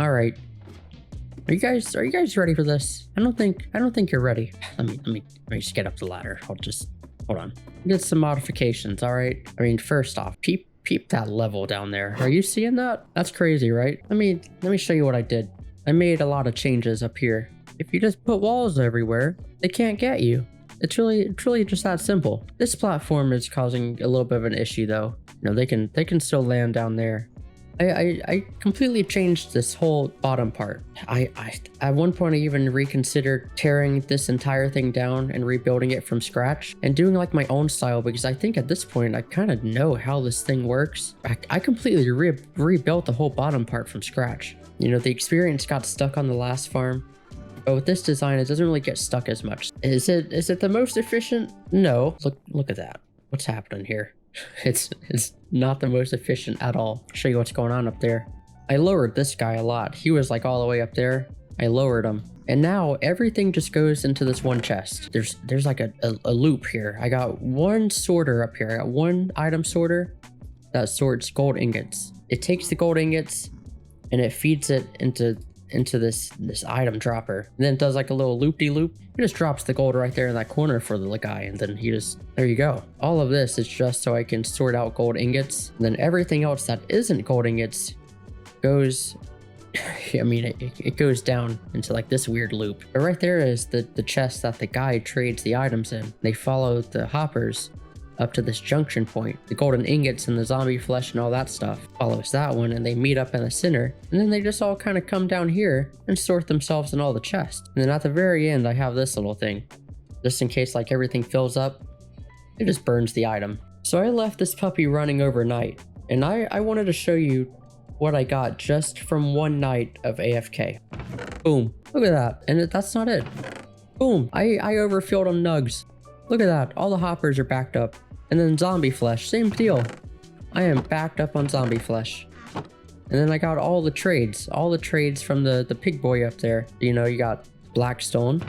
All right. Are you guys ready for this? I don't think you're ready. Let me just get up the ladder. Hold on. Get some modifications, all right? I mean, first off, peep that level down there. Are you seeing that? That's crazy, right? Let me show you what I did. I made a lot of changes up here. If you just put walls everywhere, they can't get you. It's really just that simple. This platform is causing a little bit of an issue though. You know, they can still land down there. I completely changed this whole bottom part. I at one point I even reconsidered tearing this entire thing down and rebuilding it from scratch and doing like my own style, because I think at this point I kind of know how this thing works. I completely rebuilt the whole bottom part from scratch. You know, the experience got stuck on the last farm, but with this design it doesn't really get stuck as much. Is it the most efficient? No. Look at that. What's happening here? It's not the most efficient at all. I'll show you what's going on up there. I lowered this guy a lot. He was like all the way up there. I lowered him. And now everything just goes into this one chest. There's like a loop here. I got one sorter up here. I got one item sorter that sorts gold ingots. It takes the gold ingots and it feeds it into this item dropper. And then it does like a little loop-de-loop. It just drops the gold right there in that corner for the guy, and then there you go. All of this is just so I can sort out gold ingots. And then everything else that isn't gold ingots goes, I mean, it goes down into like this weird loop. But right there is the chest that the guy trades the items in. They follow the hoppers up to this junction point. The golden ingots and the zombie flesh and all that stuff follows that one, and they meet up in the center, and then they just all kind of come down here and sort themselves in all the chests. And then at the very end I have this little thing, just in case like everything fills up, it just burns the item. So I left this puppy running overnight, and I wanted to show you what I got just from one night of AFK. Boom, look at that. And that's not it. Boom, I overfilled on nugs. Look at that, all the hoppers are backed up. And then zombie flesh, same deal. I am backed up on zombie flesh. And then I got all the trades from the pig boy up there. You know, you got blackstone.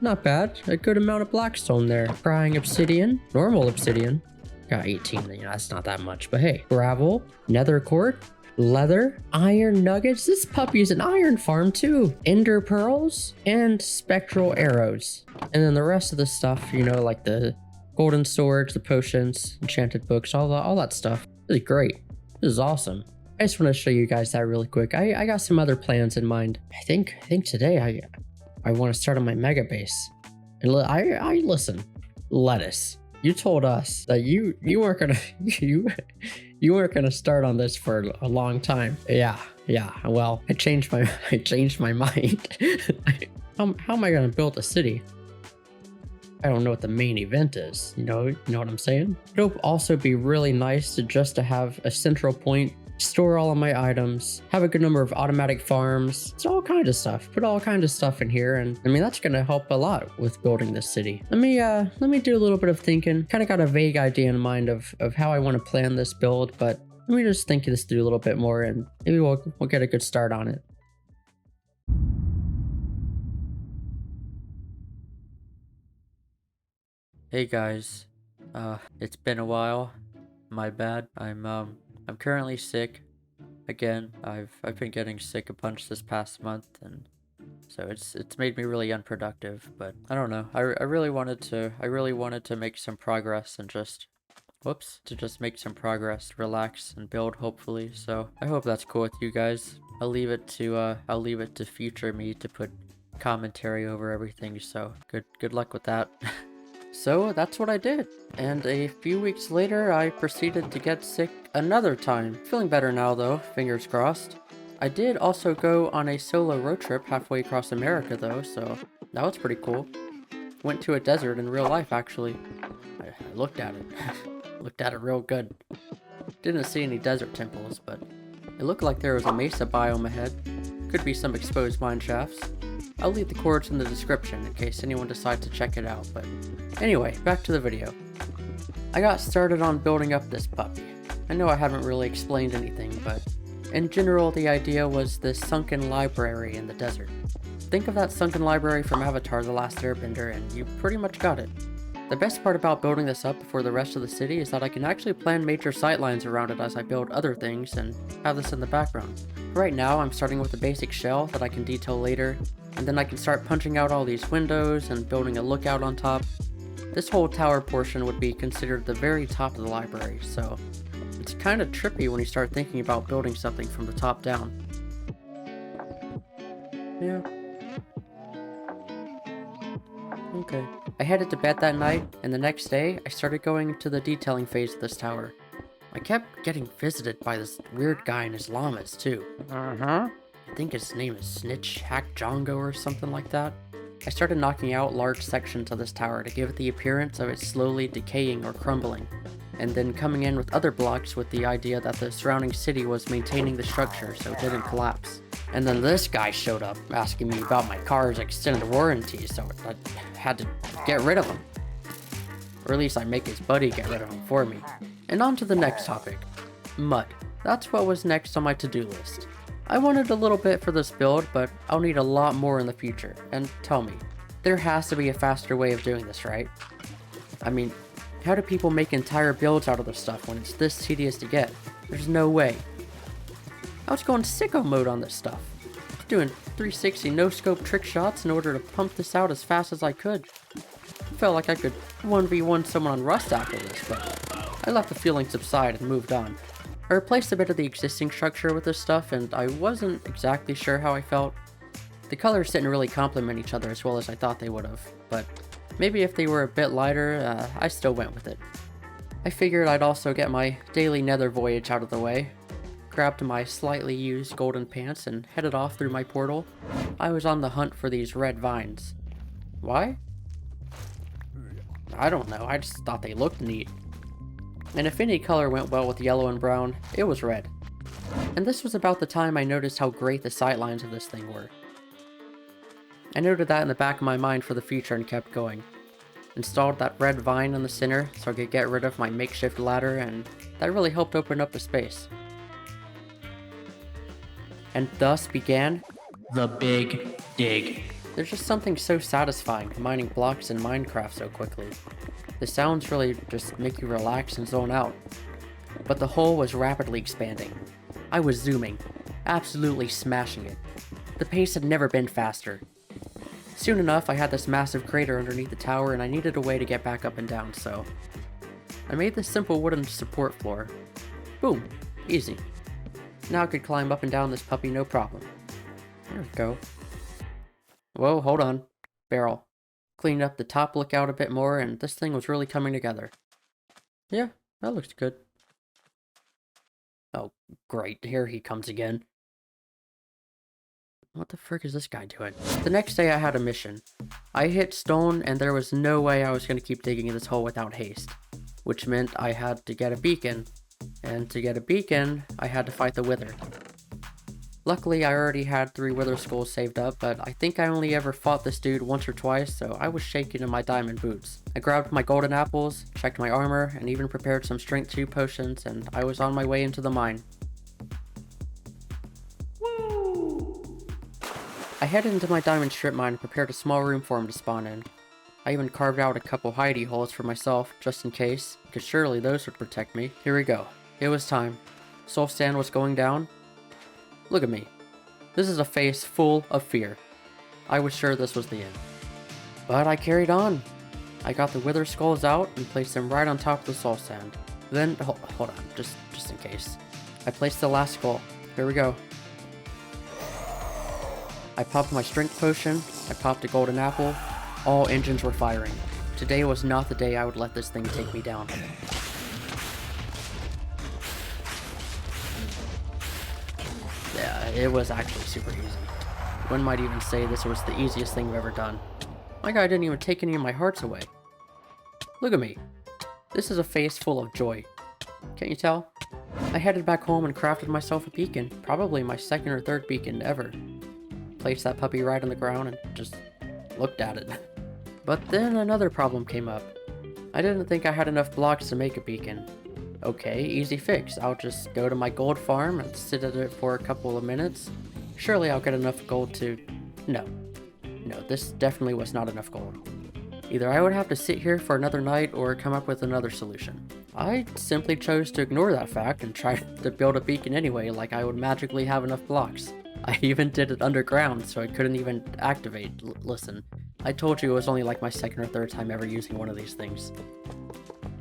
Not bad, a good amount of blackstone there. Prying obsidian, normal obsidian. Got 18, you know, that's not that much, but hey. Gravel, nether cord, leather, iron nuggets. This puppy's an iron farm too. Ender pearls and spectral arrows. And then the rest of the stuff, you know, like the golden swords, the potions, enchanted books, all that stuff. This is great. This is awesome. I just want to show you guys that really quick. I got some other plans in mind. I think today I want to start on my mega base. And I listen, Lettuce. You told us that you weren't gonna you weren't gonna start on this for a long time. Yeah. Well, I changed my mind. How am I gonna build a city? I don't know what the main event is. You know what I'm saying? It'll also be really nice to have a central point, store all of my items, have a good number of automatic farms. It's all kinds of stuff. Put all kinds of stuff in here, and I mean that's gonna help a lot with building this city. Let me do a little bit of thinking. Kind of got a vague idea in mind of how I want to plan this build, but let me just think this through a little bit more, and maybe we'll get a good start on it. Hey guys, it's been a while. My bad. I'm currently sick. Again, I've been getting sick a bunch this past month, and so it's made me really unproductive. But I don't know. I really wanted to make some progress and just make some progress, relax, and build hopefully. So I hope that's cool with you guys. I'll leave it to future me to put commentary over everything. So good luck with that. So that's what I did, and a few weeks later I proceeded to get sick another time. Feeling better now though, fingers crossed. I did also go on a solo road trip halfway across America though, so that was pretty cool. Went to a desert in real life actually. I looked at it. Looked at it real good. Didn't see any desert temples, but it looked like there was a mesa biome ahead. Could be some exposed mine shafts. I'll leave the coords in the description in case anyone decides to check it out, but anyway, back to the video. I got started on building up this puppy. I know I haven't really explained anything, but in general the idea was this sunken library in the desert. Think of that sunken library from Avatar: The Last Airbender and you pretty much got it. The best part about building this up before the rest of the city is that I can actually plan major sightlines around it as I build other things and have this in the background. Right now, I'm starting with a basic shell that I can detail later, and then I can start punching out all these windows and building a lookout on top. This whole tower portion would be considered the very top of the library, so it's kind of trippy when you start thinking about building something from the top down. Yeah. Okay. I headed to bed that night, and the next day, I started going into the detailing phase of this tower. I kept getting visited by this weird guy in his llamas, too. I think his name is Snitch Hack Jongo or something like that. I started knocking out large sections of this tower to give it the appearance of it slowly decaying or crumbling, and then coming in with other blocks with the idea that the surrounding city was maintaining the structure so it didn't collapse. And then this guy showed up asking me about my car's extended warranty, so I had to get rid of him. Or at least I make his buddy get rid of him for me. And on to the next topic. Mud. That's what was next on my to-do list. I wanted a little bit for this build, but I'll need a lot more in the future. And tell me, there has to be a faster way of doing this, right? I mean, how do people make entire builds out of this stuff when it's this tedious to get? There's no way. I was going sicko mode on this stuff. Doing 360 no-scope trick shots in order to pump this out as fast as I could. Felt like I could 1v1 someone on Rust after this, but I let the feeling subside and moved on. I replaced a bit of the existing structure with this stuff, and I wasn't exactly sure how I felt. The colors didn't really complement each other as well as I thought they would have, but maybe if they were a bit lighter, I still went with it. I figured I'd also get my daily nether voyage out of the way, grabbed my slightly used golden pants and headed off through my portal. I was on the hunt for these red vines. Why? I don't know, I just thought they looked neat. And if any color went well with yellow and brown, it was red. And this was about the time I noticed how great the sightlines of this thing were. I noted that in the back of my mind for the future and kept going. Installed that red vine in the center so I could get rid of my makeshift ladder, and that really helped open up the space. And thus began the Big Dig. There's just something so satisfying mining blocks in Minecraft so quickly. The sounds really just make you relax and zone out. But the hole was rapidly expanding. I was zooming, absolutely smashing it. The pace had never been faster. Soon enough, I had this massive crater underneath the tower and I needed a way to get back up and down, so I made this simple wooden support floor. Boom, easy. Now I could climb up and down this puppy no problem. There we go. Whoa, hold on. Barrel. Cleaned up the top lookout a bit more, and this thing was really coming together. Yeah, that looks good. Oh, great. Here he comes again. What the frick is this guy doing? The next day I had a mission. I hit stone, and there was no way I was going to keep digging this hole without haste. Which meant I had to get a beacon. And to get a beacon, I had to fight the Wither. Luckily, I already had 3 Wither skulls saved up, but I think I only ever fought this dude once or twice, so I was shaking in my diamond boots. I grabbed my golden apples, checked my armor, and even prepared some strength 2 potions, and I was on my way into the mine. Woo! I headed into my diamond strip mine and prepared a small room for him to spawn in. I even carved out a couple hidey holes for myself, just in case, because surely those would protect me. Here we go. It was time. Soul Sand was going down. Look at me. This is a face full of fear. I was sure this was the end. But I carried on. I got the Wither skulls out and placed them right on top of the soul sand. Then, hold on, just in case. I placed the last skull. Here we go. I popped my strength potion. I popped a golden apple. All engines were firing. Today was not the day I would let this thing take me down. Yeah, it was actually super easy. One might even say this was the easiest thing I've ever done. My guy didn't even take any of my hearts away. Look at me. This is a face full of joy. Can't you tell? I headed back home and crafted myself a beacon, probably my 2nd or 3rd beacon ever. Placed that puppy right on the ground and just looked at it. But then another problem came up. I didn't think I had enough blocks to make a beacon. Okay, easy fix. I'll just go to my gold farm and sit at it for a couple of minutes. Surely I'll get enough gold to... No, this definitely was not enough gold. Either I would have to sit here for another night or come up with another solution. I simply chose to ignore that fact and try to build a beacon anyway, like I would magically have enough blocks. I even did it underground, so I couldn't even activate. Listen, I told you it was only like my second or third time ever using one of these things.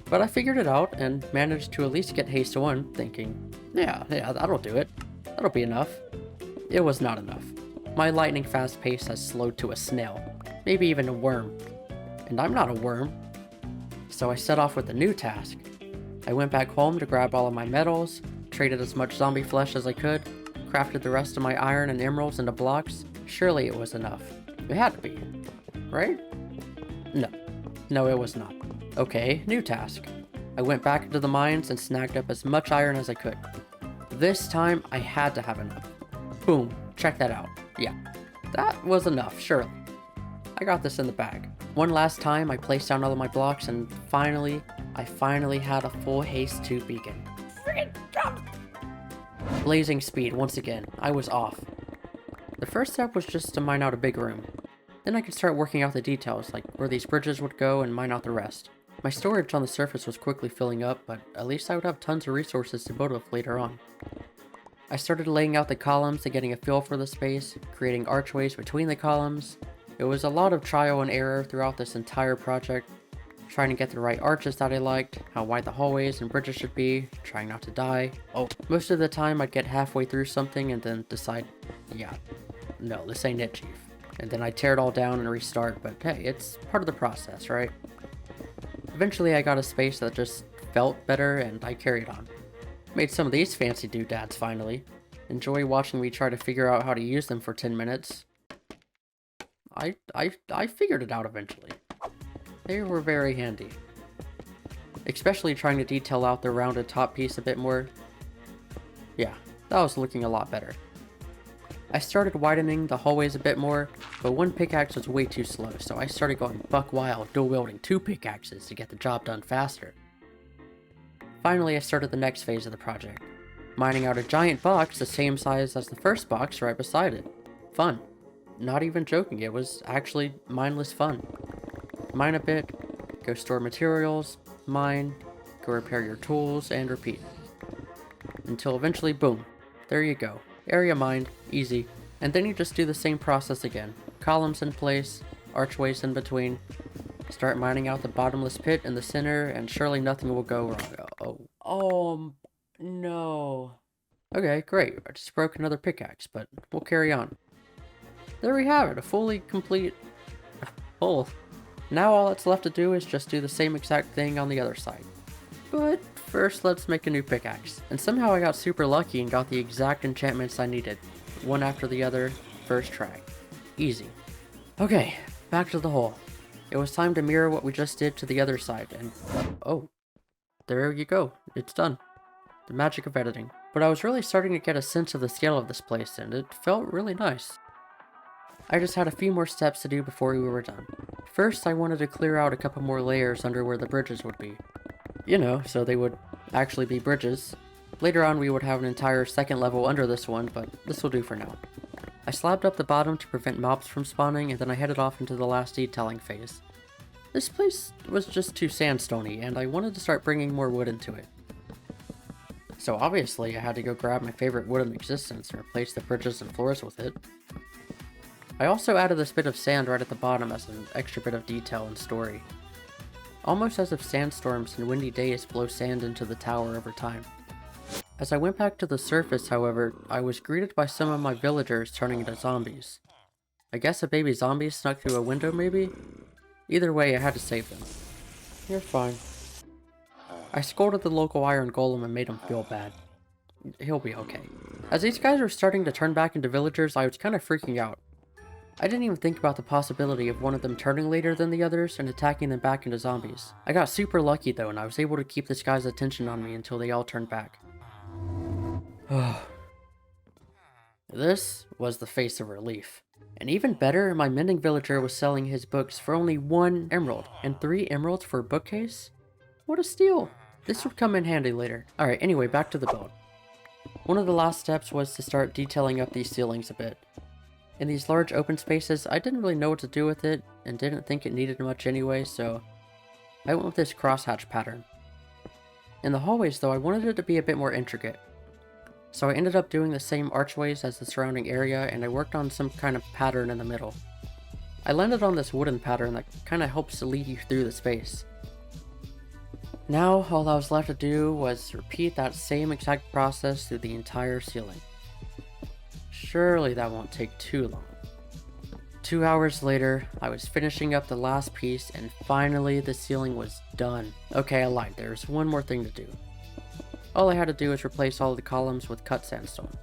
But I figured it out and managed to at least get haste 1, thinking, yeah, that'll do it. That'll be enough. It was not enough. My lightning fast pace has slowed to a snail, maybe even a worm. And I'm not a worm. So I set off with a new task. I went back home to grab all of my metals, traded as much zombie flesh as I could, crafted the rest of my iron and emeralds into blocks. Surely it was enough. It had to be. Right? No, it was not. Okay, new task. I went back into the mines and snagged up as much iron as I could. This time, I had to have enough. Boom, check that out. Yeah, that was enough, surely. I got this in the bag. One last time, I placed down all of my blocks and I finally had a full haste 2 beacon. Friggin' jump! Blazing speed once again. I was off. The first step was just to mine out a big room. Then I could start working out the details, like where these bridges would go, and mine out the rest. My storage on the surface was quickly filling up, but at least I would have tons of resources to build with later on. I started laying out the columns and getting a feel for the space, creating archways between the columns. It was a lot of trial and error throughout this entire project, trying to get the right arches that I liked, how wide the hallways and bridges should be, trying not to die. Most of the time I'd get halfway through something and then decide, yeah, no, this ain't it, Chief. And then I'd tear it all down and restart, but hey, it's part of the process, right? Eventually I got a space that just felt better and I carried on. Made some of these fancy doodads finally. Enjoy watching me try to figure out how to use them for 10 minutes. I figured it out eventually. They were very handy. Especially trying to detail out the rounded top piece a bit more. Yeah, that was looking a lot better. I started widening the hallways a bit more, but one pickaxe was way too slow, so I started going buck wild, dual wielding 2 pickaxes to get the job done faster. Finally, I started the next phase of the project, mining out a giant box the same size as the first box right beside it. Fun. Not even joking, it was actually mindless fun. Mine a bit, go store materials, mine, go repair your tools, and repeat. Until eventually, boom, there you go. Area mined, easy. And then you just do the same process again. Columns in place, archways in between. Start mining out the bottomless pit in the center, and surely nothing will go wrong. No. Okay, great. I just broke another pickaxe, but we'll carry on. There we have it, a fully complete hole. Now all that's left to do is just do the same exact thing on the other side. But first, let's make a new pickaxe. And somehow I got super lucky and got the exact enchantments I needed. One after the other, first try. Easy. Okay, back to the hole. It was time to mirror what we just did to the other side, and oh, there you go, it's done. The magic of editing. But I was really starting to get a sense of the scale of this place, and it felt really nice. I just had a few more steps to do before we were done. First, I wanted to clear out a couple more layers under where the bridges would be. You know, so they would actually be bridges. Later on we would have an entire second level under this one, but this will do for now. I slabbed up the bottom to prevent mobs from spawning, and then I headed off into the last detailing phase. This place was just too sandstony, and I wanted to start bringing more wood into it. So obviously I had to go grab my favorite wood in existence and replace the bridges and floors with it. I also added this bit of sand right at the bottom as an extra bit of detail and story. Almost as if sandstorms and windy days blow sand into the tower over time. As I went back to the surface, however, I was greeted by some of my villagers turning into zombies. I guess a baby zombie snuck through a window, maybe? Either way, I had to save them. You're fine. I scolded the local iron golem and made him feel bad. He'll be okay. As these guys were starting to turn back into villagers, I was kind of freaking out. I didn't even think about the possibility of one of them turning later than the others and attacking them back into zombies. I got super lucky though, and I was able to keep this guy's attention on me until they all turned back. This was the face of relief. And even better, my mending villager was selling his books for only 1 emerald, and 3 emeralds for a bookcase? What a steal! This would come in handy later. Alright, anyway, back to the build. One of the last steps was to start detailing up these ceilings a bit. In these large open spaces, I didn't really know what to do with it, and didn't think it needed much anyway, so I went with this crosshatch pattern. In the hallways though, I wanted it to be a bit more intricate. So I ended up doing the same archways as the surrounding area, and I worked on some kind of pattern in the middle. I landed on this wooden pattern that kind of helps to lead you through the space. Now, all that was left to do was repeat that same exact process through the entire ceiling. Surely that won't take too long. 2 hours later, I was finishing up the last piece, and finally the ceiling was done. Okay, I lied, there's one more thing to do. All I had to do was replace all of the columns with cut sandstone,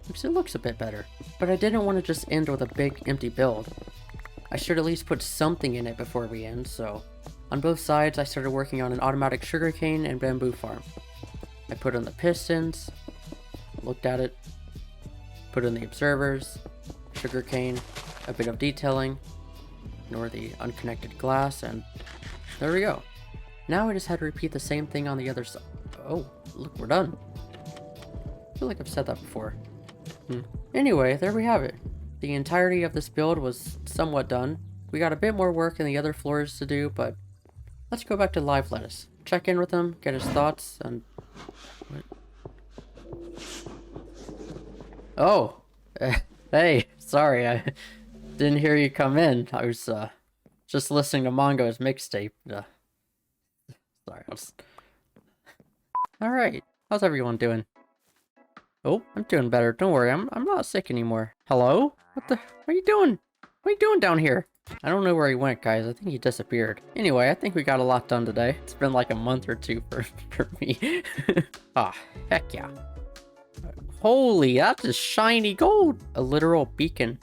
which it looks a bit better. But I didn't want to just end with a big empty build. I should at least put something in it before we end, so on both sides I started working on an automatic sugarcane and bamboo farm. I put in the pistons, looked at it, put in the observers, sugarcane, a bit of detailing, ignore the unconnected glass, and there we go. Now I just had to repeat the same thing on the other side. Oh, look, we're done. I feel like I've said that before. Anyway, there we have it. The entirety of this build was somewhat done. We got a bit more work in the other floors to do, but let's go back to Live Lettuce. Check in with him, get his thoughts, and... Oh! Hey, sorry, I didn't hear you come in. I was, just listening to Mongo's mixtape. Sorry, Alright, how's everyone doing? Oh, I'm doing better. Don't worry, I'm not sick anymore. Hello? What are you doing? What are you doing down here? I don't know where he went, guys. I think he disappeared. Anyway, I think we got a lot done today. It's been like a month or two for me. Ah, heck yeah. Holy, that's just shiny gold. A literal beacon.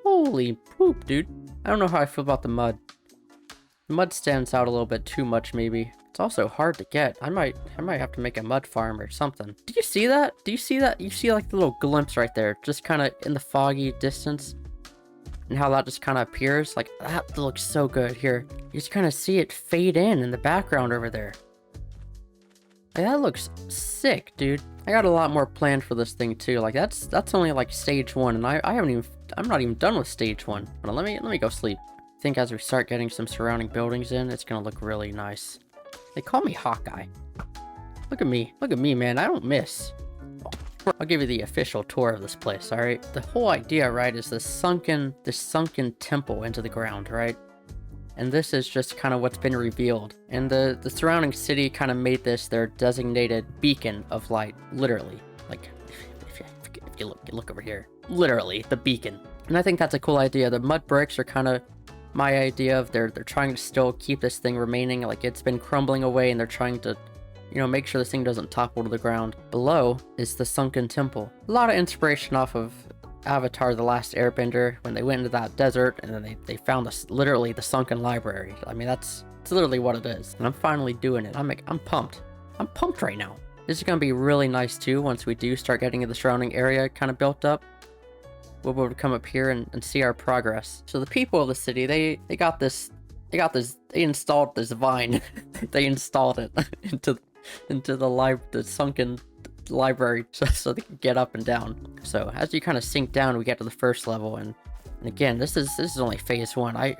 Holy poop, dude. I don't know how I feel about the mud. The mud stands out a little bit too much, maybe. It's also hard to get. I might have to make a mud farm or something. Do you see that? Do you see that? You see like the little glimpse right there, just kind of in the foggy distance, and how that just kind of appears. Like that looks so good. Here, you just kind of see it fade in the background over there. Like, that looks sick, dude. I got a lot more planned for this thing too. Like that's only like stage 1, and I'm not even done with stage 1. But let me go sleep. I think as we start getting some surrounding buildings in, it's gonna look really nice. They call me Hawkeye. Look at me, man. I don't miss. I'll give you the official tour of this place, all right? The whole idea, right, is this sunken temple into the ground, right? And this is just kind of what's been revealed. And the surrounding city kind of made this their designated beacon of light, literally. Like, if you look over here, literally the beacon. And I think that's a cool idea. The mud bricks are kind of my idea of they're trying to still keep this thing remaining. Like, it's been crumbling away, and they're trying to, you know, make sure this thing doesn't topple to the ground. Below is the sunken temple. A lot of inspiration off of Avatar: The Last Airbender, when they went into that desert and then they found this, literally the sunken library. I mean, it's literally what it is. And I'm finally doing it. I'm pumped. I'm pumped right now. This is gonna be really nice too once we do start getting the surrounding area kind of built up. We'll be able to come up here and see our progress. So the people of the city, they installed this vine. They installed it into the sunken library so they can get up and down. So as you kind of sink down, we get to the first level, and again, this is only phase 1. I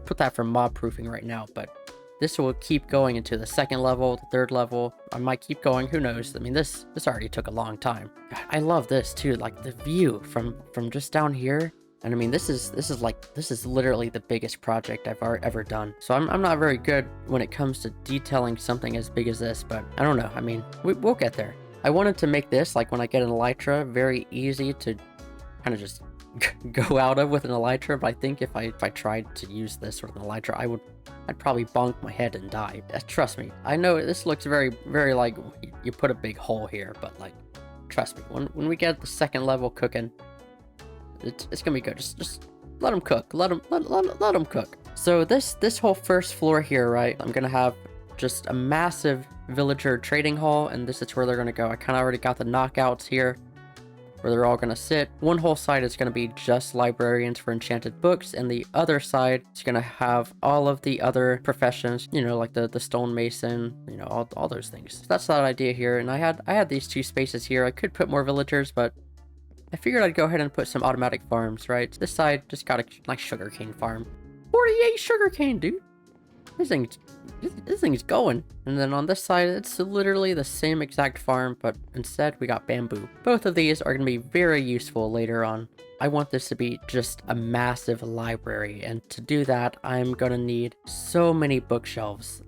put that for mob proofing right now, but this will keep going into the second level, the third level. I might keep going, who knows? I mean, this already took a long time. I love this too, like the view from just down here. And I mean, this is literally the biggest project I've ever done. So I'm not very good when it comes to detailing something as big as this, but I don't know. I mean, we'll get there. I wanted to make this, like when I get an elytra, very easy to kind of just go out of with an elytra, but I think if I tried to use this with an elytra, I'd probably bonk my head and die. Trust me. I know this looks very, very like you put a big hole here, but like, trust me, when we get the second level cooking, it's gonna be good. Just let them cook. Let them cook. So this whole first floor here, right? I'm gonna have just a massive villager trading hall, and this is where they're gonna go. I kind of already got the knockouts here, where they're all gonna sit. One whole side is gonna be just librarians for enchanted books, and the other side is gonna have all of the other professions, you know, like the stonemason, you know, all those things. So that's that idea here. And I had these 2 spaces here. I could put more villagers, but I figured I'd go ahead and put some automatic farms, right? This side just got a nice sugarcane farm. 48 sugarcane, dude. This thing's going. And then on this side, it's literally the same exact farm, but instead we got bamboo. Both of these are going to be very useful later on. I want this to be just a massive library, and to do that, I'm going to need so many bookshelves.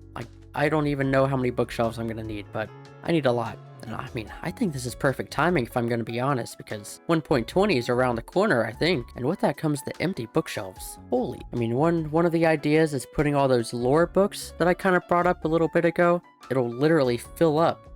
I don't even know how many bookshelves I'm going to need, but I need a lot. And I mean, I think this is perfect timing if I'm going to be honest, because 1.20 is around the corner, I think. And with that comes the empty bookshelves. Holy. I mean, one of the ideas is putting all those lore books that I kind of brought up a little bit ago. It'll literally fill up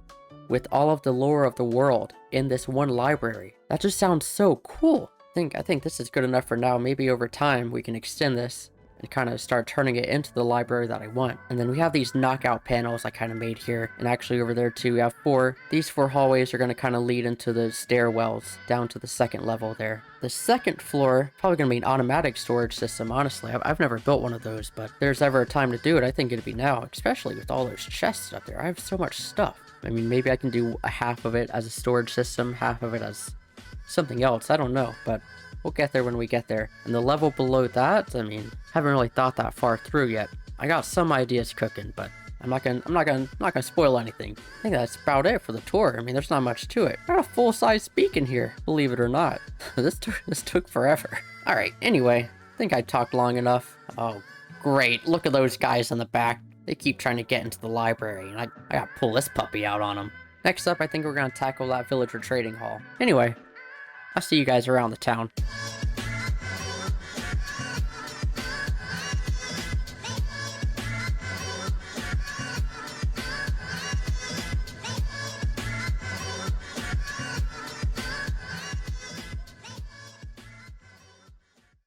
with all of the lore of the world in this one library. That just sounds so cool. I think this is good enough for now. Maybe over time we can extend this and kind of start turning it into the library that I want. And then we have these knockout panels I kind of made here. And actually over there too, we have 4. These 4 hallways are going to kind of lead into the stairwells down to the second level there. The second floor, probably going to be an automatic storage system, honestly. I've never built one of those, but if there's ever a time to do it, I think it'd be now, especially with all those chests up there. I have so much stuff. I mean, maybe I can do a half of it as a storage system, half of it as something else. I don't know, but we'll get there when we get there. And the level below that, I mean, haven't really thought that far through yet. I got some ideas cooking, but I'm not gonna spoil anything. I think that's about it for the tour. I mean, there's not much to it. I got a full-size beacon here, believe it or not. This took forever. All right. Anyway, I think I talked long enough. Oh, great! Look at those guys in the back. They keep trying to get into the library, and I gotta pull this puppy out on them. Next up, I think we're gonna tackle that villager trading hall. Anyway, I'll see you guys around the town.